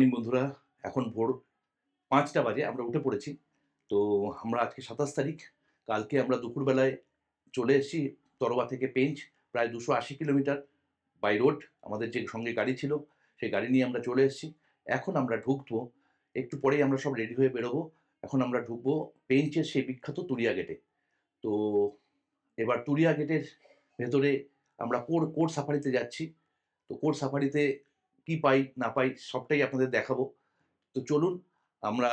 Morning বন্ধুরা। এখন ভোর ৫টা বাজে, আমরা উঠে পড়েছি। তো আমরা আজকে ২৭ তারিখ। কালকে আমরা দুপুরবেলায় চলে এসেছি তরোয়া থেকে পেঞ্চ, প্রায় ২৮০ কিলোমিটার বাই রোড। আমাদের যে সঙ্গে গাড়ি ছিল, সেই গাড়ি নিয়ে আমরা চলে এসেছি। এখন আমরা ঢুকবো, একটু পরেই আমরা সব রেডি হয়ে বেরোবো। এখন আমরা ঢুকবো পেঞ্চের সেই বিখ্যাত তুরিয়া গেটে। তো এবার তুরিয়া গেটের ভেতরে আমরা কোর সাফারিতে যাচ্ছি। তো কোর সাফারিতে কি পাই না পাই সবটাই আপনাদের দেখাবো। তো চলুন, আমরা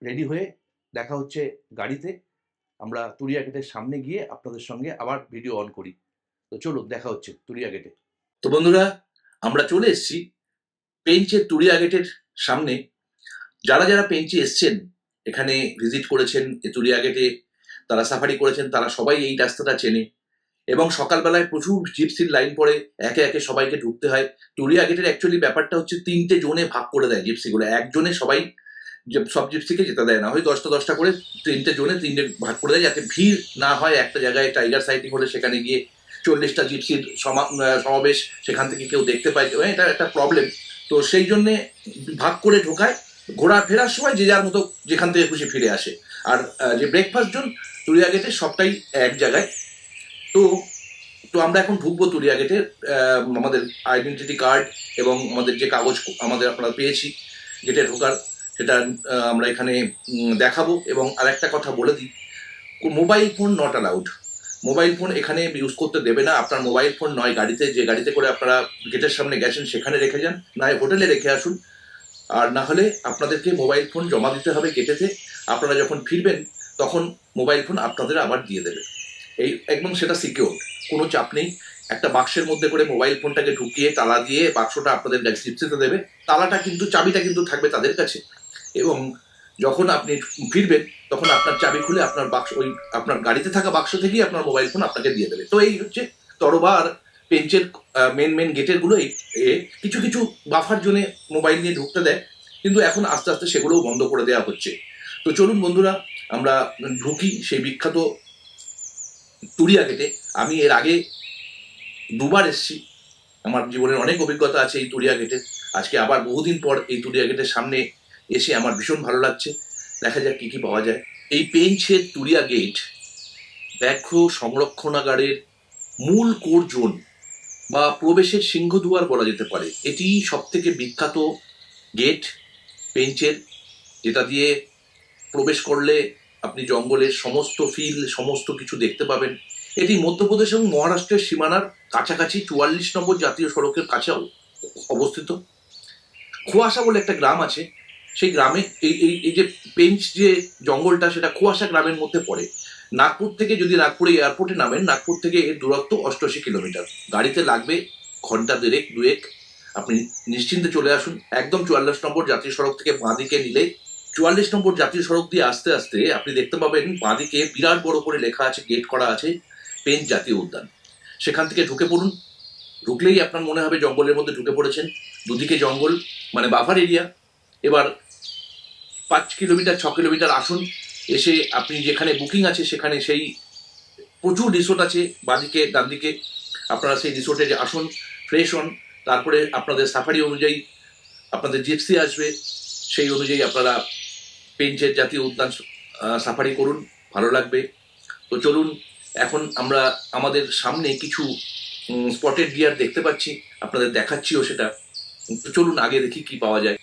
রেডি হয়ে দেখা হচ্ছে গাড়িতে। আমরা তুরিয়া গেটের সামনে গিয়ে আপনাদের সঙ্গে আবার ভিডিও অন করি। তো চলুন, দেখা হচ্ছে তুরিয়া গেটে। তো বন্ধুরা, আমরা চলে এসেছি পেঞ্চের তুরিয়া গেটের সামনে। যারা যারা পেঞ্চে এসছেন, এখানে ভিজিট করেছেন এই তুরিয়া গেটে, তারা সাফারি করেছেন, তারা সবাই এই রাস্তাটা চেনে। এবং সকালবেলায় প্রচুর জিপসির লাইন পড়ে, একে একে সবাইকে ঢুকতে হয়। তুরিয়া গেটের অ্যাকচুয়ালি ব্যাপারটা হচ্ছে ৩টে জোনে ভাগ করে দেয় জিপসিগুলো। একজনে সবাই সব জিপসিকে যেতে দেয় না, হয় ১০টা করে ৩টে জোনে ৩টে ভাগ করে দেয়, যাতে ভিড় না হয়। একটা জায়গায় টাইগার সাইটিং হলে সেখানে গিয়ে ৪০টা জিপসির সমাবেশ, সেখান থেকে কেউ দেখতে পায়, এটা একটা প্রবলেম। তো সেই জন্যে ভাগ করে ঢোকায়। ঘোরা ফেরার সময় যে যার মতো যেখান থেকে খুশি ফিরে আসে। আর যে ব্রেকফাস্ট জোন তুরিয়া গেটে সবটাই এক জায়গায়। তো তো আমরা এখন ঢুকবো তুরিয়া গেটে। আমাদের আইডেন্টিটি কার্ড এবং আমাদের যে কাগজ আমাদের আপনারা পেয়েছি গেটে ঢোকার, সেটা আমরা এখানে দেখাবো। এবং আরেকটা কথা বলে দিই, mobile phone not allowed. Mobile phone এখানে ইউজ করতে দেবে না। আপনার মোবাইল ফোন নয় গাড়িতে, যে গাড়িতে করে আপনারা গেটের সামনে গেছেন সেখানে রেখে যান, নয় হোটেলে রেখে আসুন। আর না হলে আপনাদেরকে মোবাইল ফোন জমা দিতে হবে গেটেতে। আপনারা যখন ফিরবেন তখন মোবাইল ফোন আপনাদের আবার দিয়ে দেবে। এই একদম সেটা সিকিউর, কোনো চাপ নেই। একটা বাক্সের মধ্যে করে মোবাইল ফোনটাকে ঢুকিয়ে তালা দিয়ে বাক্সটা আপনাদের জিপসিতে দেবে। তালাটা কিন্তু, চাবিটা কিন্তু থাকবে তাদের কাছে। এবং যখন আপনি ফিরবেন তখন আপনার চাবি খুলে আপনার বাক্স, ওই আপনার গাড়িতে থাকা বাক্স থেকেই আপনার মোবাইল ফোন আপনাকে দিয়ে দেবে। তো এই হচ্ছে তরোবা আর পেঞ্চের মেন গেটের গুলো। কিছু কিছু বাফার জোনে মোবাইল নিয়ে ঢুকতে দেয়, কিন্তু এখন আস্তে আস্তে সেগুলোও বন্ধ করে দেওয়া হচ্ছে। তো চলুন বন্ধুরা, আমরা ঢুকি সেই বিখ্যাত তুরিয়া গেটে। আমি এর আগে দুবার এসেছি, আমার জীবনের অনেক অভিজ্ঞতা আছে এই তুরিয়া গেটের। আজকে আবার বহুদিন পর এই তুরিয়া গেটের সামনে এসে আমার ভীষণ ভালো লাগছে। দেখা যাক কি কি পাওয়া যায়। এই পেঞ্চের তুরিয়া গেট ব্যাঘ্র সংরক্ষণাগারের মূল কোর জোন বা প্রবেশের সিংহদুয়ার বলা যেতে পারে। এটি সব থেকে বিখ্যাত গেট পেঞ্চের, যেটা দিয়ে প্রবেশ করলে আপনি জঙ্গলের সমস্ত ফিল, সমস্ত কিছু দেখতে পাবেন। এটি মধ্যপ্রদেশ এবং মহারাষ্ট্রের সীমানার কাছাকাছি ৪৪ নম্বর জাতীয় সড়কের কাছে অবস্থিত। খোয়াশা বলে একটা গ্রাম আছে, সেই গ্রামে এই যে পেঞ্চ যে জঙ্গলটা, সেটা খোয়াশা গ্রামের মধ্যে পড়ে। নাগপুর থেকে, যদি নাগপুরে এয়ারপোর্টে নামেন, নাগপুর থেকে এর দূরত্ব ৮৮ কিলোমিটার। গাড়িতে লাগবে ঘন্টা দুয়েক। আপনি নিশ্চিন্তে চলে আসুন। একদম ৪৪ নম্বর জাতীয় সড়ক থেকে বাঁদিকে নিলে ৪৪ নম্বর জাতীয় সড়ক দিয়ে আস্তে আস্তে আপনি দেখতে পাবেন বাঁদিকে বিরাট বড় করে লেখা আছে, গেট করা আছে, পেঞ্চ জাতীয় উদ্যান। সেখান থেকে ঢুকে পড়ুন। ঢুকলেই আপনার মনে হবে জঙ্গলের মধ্যে ঢুকে পড়েছেন। দুদিকে জঙ্গল, মানে বাফার এরিয়া। এবার ৫ কিলোমিটার ৬ কিলোমিটার আসুন, এসে আপনি যেখানে বুকিং আছে সেখানে সেই প্রচুর রিসোর্ট আছে বাঁদিকে ডান দিকে। আপনারা সেই রিসোর্টে আসুন, ফ্রেশ হন। তারপরে আপনাদের সাফারি অনুযায়ী আপনাদের জিপসি আসবে, সেই অনুযায়ী আপনারা পেঞ্চের জাতীয় উদ্যান সাফারি করুন, ভালো লাগবে। তো চলুন, এখন আমরা আমাদের সামনে কিছু স্পটেড ডিয়ার দেখতে পাচ্ছি, আপনাদের দেখাচ্ছিও সেটা। তো চলুন আগে দেখি কি পাওয়া যায়।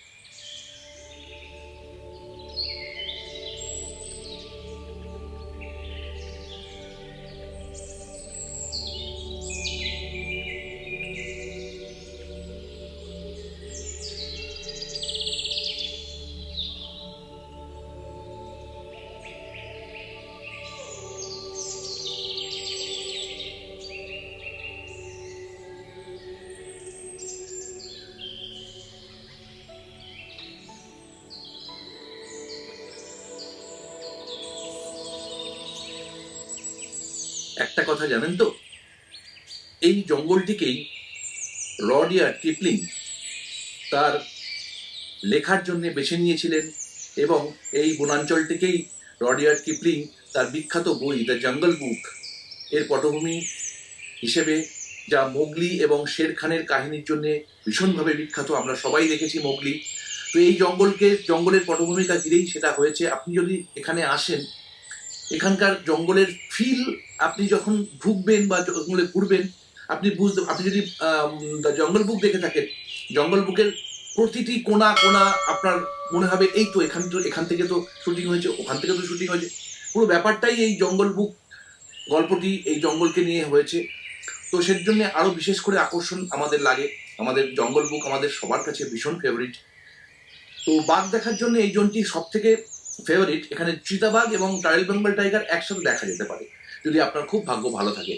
একটা কথা জানেন তো, এই জঙ্গলটিকেই রডিয়ার্ড কিপলিং তার লেখার জন্য বেছে নিয়েছিলেন। এবং এই বনাঞ্চলটিকেই রডিয়ার্ড কিপলিং তার বিখ্যাত বই দ্য জঙ্গল বুক এর পটভূমি হিসেবে, যা মোগলি এবং শের খানের কাহিনীর জন্য ভীষণভাবে বিখ্যাত। আমরা সবাই দেখেছি মোগলি। তো এই জঙ্গলের পটভূমিকা ঘিরেই সেটা হয়েছে। আপনি যদি এখানে আসেন, এখানকার জঙ্গলের ফিল আপনি যখন ঢুকবেন বা জঙ্গলে ঘুরবেন, আপনি যদি জঙ্গল বুক দেখে থাকেন, জঙ্গল বুকের প্রতিটি কোণা কোণা আপনার মনে হবে এই তো এখান থেকে তো শুটিং হয়েছে, ওখান থেকে তো শুটিং হয়েছে। পুরো ব্যাপারটাই এই জঙ্গল বুক গল্পটি এই জঙ্গলকে নিয়ে হয়েছে। তো সেই জন্য আরো বিশেষ করে আকর্ষণ আমাদের লাগে। আমাদের জঙ্গল বুক আমাদের সবার কাছে ভীষণ ফেভারিট। তো বাঘ দেখার জন্য এই জোনটি সব থেকে ফেভারিট। এখানে চিতাবাঘ এবং রয়্যাল বেঙ্গল টাইগার একসাথে দেখা যেতে পারে যদি আপনার খুব ভাগ্য ভালো থাকে।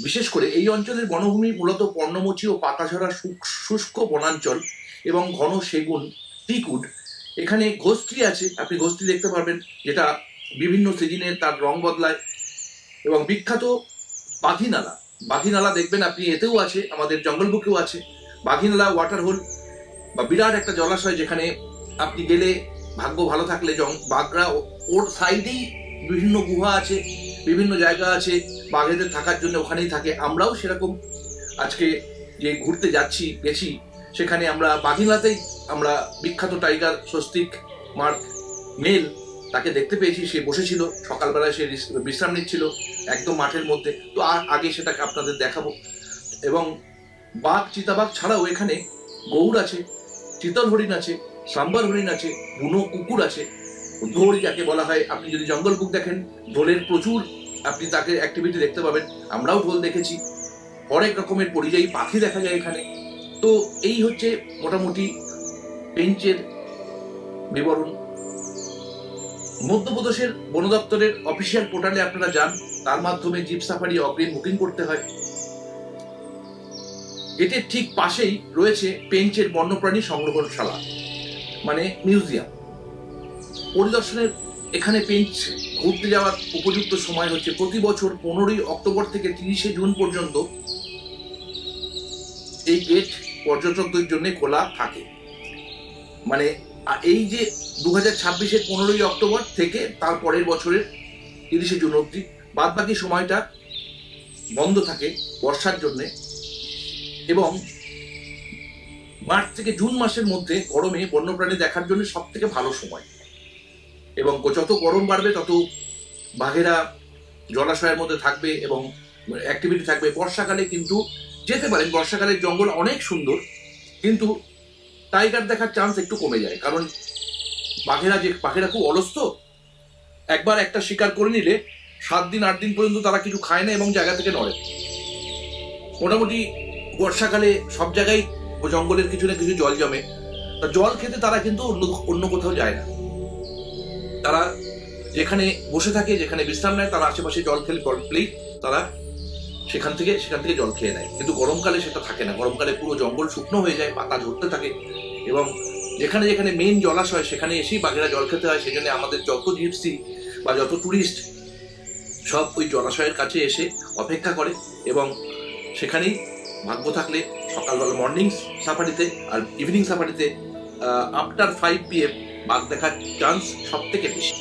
বিশেষ করে এই অঞ্চলের বনভূমি মূলত পর্ণমোচী ও পাতাঝরা শুষ্ক বনাঞ্চল এবং ঘন সেগুন, টিকউড। এখানে ঘোষটি আছে, আপনি ঘোষটি দেখতে পারবেন, যেটা বিভিন্ন সিজনে তার রং বদলায়। এবং বিখ্যাত বাঘিনালা, বাঘিনালা দেখবেন আপনি, এতেও আছে, আমাদের জঙ্গল বুকেও আছে বাঘিনালা ওয়াটার হোল, বা বিরাট একটা জলাশয় যেখানে আপনি গেলে ভাগ্য ভালো থাকলে বাঘরা ওর সাইডেই বিভিন্ন গুহা আছে, বিভিন্ন জায়গা আছে বাঘেদের থাকার জন্য, ওখানেই থাকে। আমরাও সেরকম আজকে যে ঘুরতে গেছি সেখানে আমরা বাঘিনালাতেই আমরা বিখ্যাত টাইগার স্বস্তিক মার্ক মেল তাকে দেখতে পেয়েছি। সে বসেছিল সকালবেলায়, সে বিশ্রাম নিচ্ছিল একদম মাঠের মধ্যে। তো আগে সেটাকে আপনাদের দেখাবো। এবং চিতাবাঘ ছাড়াও এখানে গৌড় আছে, চিতল হরিণ আছে, সাম্বার হরিণ আছে, বুনো কুকুর আছে, ঢোল যাকে বলা হয়। আপনি যদি জঙ্গল বুক দেখেন, ঢোলের প্রচুর আপনি তাকে অ্যাক্টিভিটি দেখতে পাবেন। আমরাও ঢোল দেখেছি। অনেক রকমের পরিযায়ী পাখি দেখা যায় এখানে। তো এই হচ্ছে মোটামুটি পেঞ্চের বিবরণ। মধ্যপ্রদেশের বন দপ্তরের অফিসিয়াল পোর্টালে আপনারা যান, তার মাধ্যমে জিপ সাফারি অগ্রিম বুকিং করতে হয়। এটির ঠিক পাশেই রয়েছে পেঞ্চের বন্যপ্রাণী সংরক্ষণশালা, মানে মিউজিয়াম। পরিদর্শনের এখানে পেঞ্চ ঘুরতে যাওয়ার উপযুক্ত সময় হচ্ছে প্রতি বছর 15ই অক্টোবর থেকে 30শে জুন পর্যন্ত এই গেট পর্যটকদের জন্য খোলা থাকে। মানে এই যে 2026-এর 15ই অক্টোবর থেকে তার পরের বছরের 30শে জুন অবধি, বাদ বাকি সময়টা বন্ধ থাকে বর্ষার জন্য। এবং মার্চ থেকে জুন মাসের মধ্যে গরমে বন্যপ্রাণী দেখার জন্য সব থেকে ভালো সময়। এবং যত গরম বাড়বে তত বাঘেরা জলাশয়ের মধ্যে থাকবে এবং অ্যাক্টিভিটি থাকবে। বর্ষাকালে কিন্তু যেতে পারেন, বর্ষাকালের জঙ্গল অনেক সুন্দর, কিন্তু টাইগার দেখার চান্স একটু কমে যায়, কারণ পাখিরা খুব অলস। তো একবার একটা শিকার করে নিলে 7 দিন 8 দিন পর্যন্ত তারা কিছু খায় না এবং জায়গা থেকে নড়ে। মোটামুটি বর্ষাকালে সব জায়গায় জঙ্গলের কিছু না কিছু জল জমে, তা জল খেতে তারা কিন্তু অন্য কোথাও যায় না। তারা যেখানে বসে থাকে, যেখানে বিশ্রাম নেয়, তারা আশেপাশে জল পেলেই তারা সেখান থেকে জল খেয়ে নেয়। কিন্তু গরমকালে সেটা থাকে না। গরমকালে পুরো জঙ্গল শুকনো হয়ে যায়, পাতা ঝরতে থাকে, এবং যেখানে যেখানে মেইন জলাশয় সেখানে এসেই বাঘেরা জল খেতে হয়। সেই জন্য আমাদের যত জিপসি বা যত টুরিস্ট সব ওই জলাশয়ের কাছে এসে অপেক্ষা করে, এবং সেখানেই ভাগ্য থাকলে সকালবেলা মর্নিং সাফারিতে আর ইভিনিং সাফারিতে আফটার 5 PM বাঘ দেখার চান্স সব থেকে বেশি।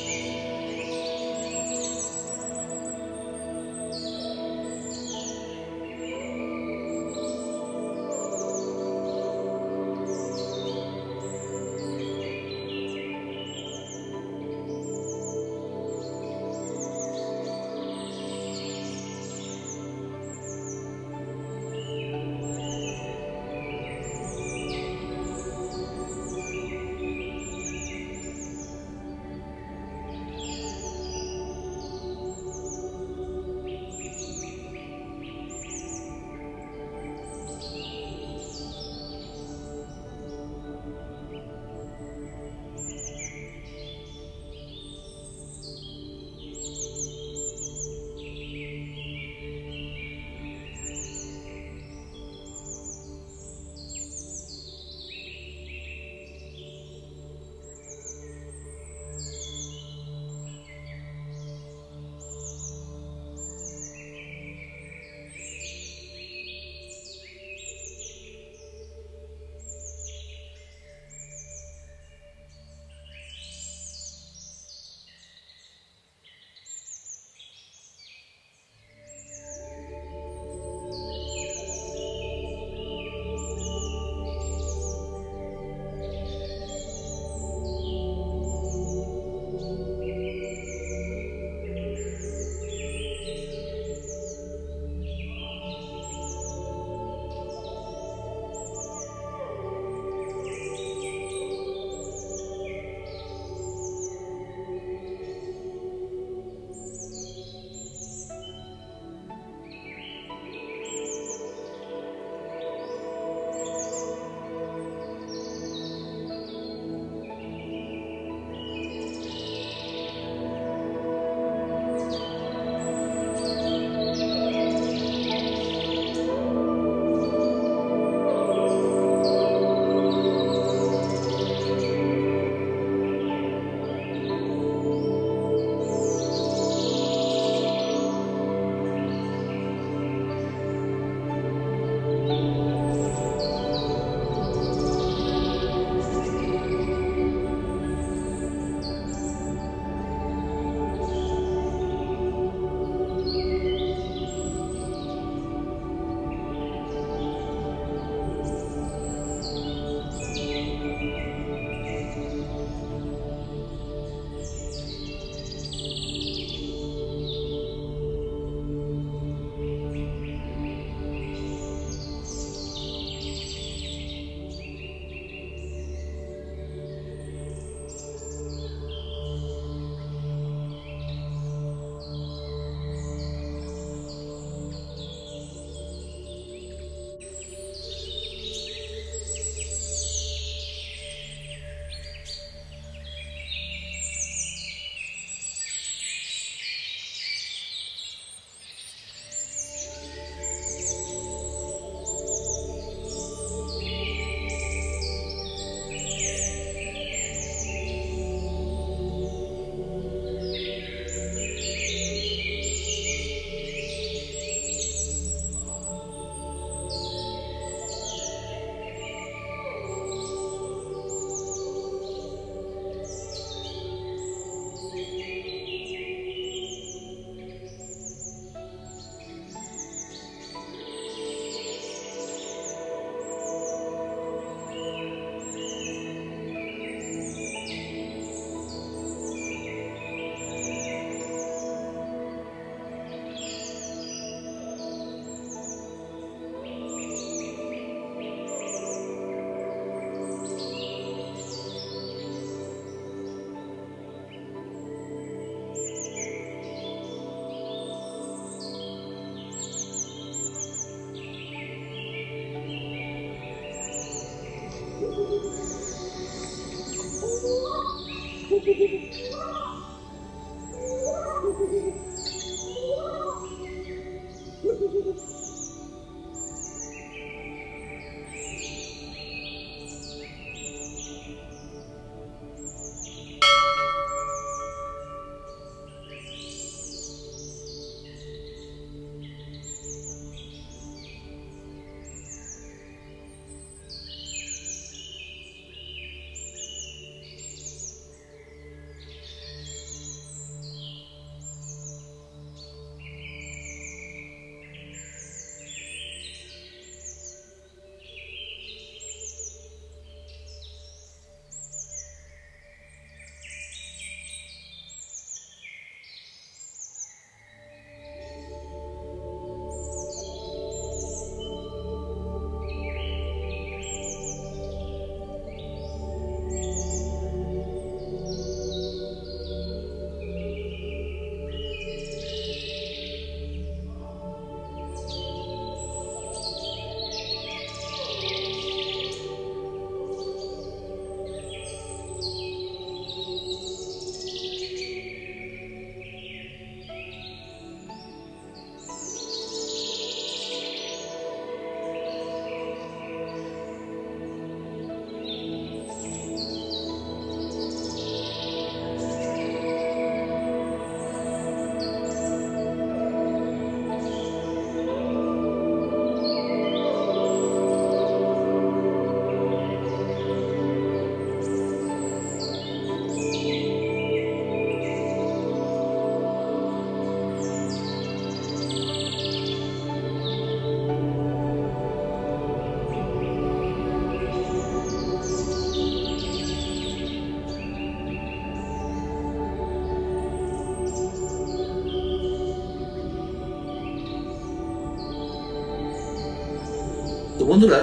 তো বন্ধুরা,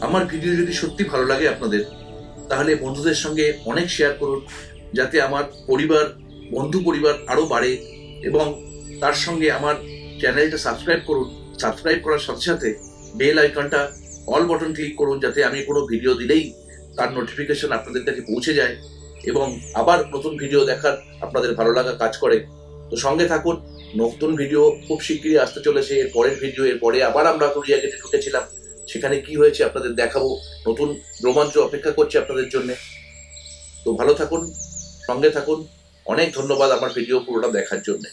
আমার ভিডিও যদি সত্যি ভালো লাগে আপনাদের, তাহলে বন্ধুদের সঙ্গে অনেক শেয়ার করুন, যাতে আমার পরিবার, বন্ধু পরিবার আরো বাড়ে, এবং তার সঙ্গে আমার চ্যানেলটা সাবস্ক্রাইব করুন। সাবস্ক্রাইব করার সাথে সাথে বেল আইকনটা অল বাটন ক্লিক করুন, যাতে আমি কোনো ভিডিও দিলেই তার নোটিফিকেশন আপনাদের কাছে পৌঁছে যায় এবং আবার নতুন ভিডিও দেখার আপনাদের ভালো লাগা কাজ করে। তো সঙ্গে থাকুন, নতুন ভিডিও খুব শিগগিরই আসতে চলেছে। এর পরের ভিডিও, এরপরে আবার আমরা কোরিয়া গেটে ঢুকেছিলাম, সেখানে কি হয়েছে আপনাদের দেখাবো। নতুন রোমাঞ্চ অপেক্ষা করছে আপনাদের জন্য। তো ভালো থাকুন, সঙ্গে থাকুন। অনেক ধন্যবাদ আমার ভিডিও পুরোটা দেখার জন্য।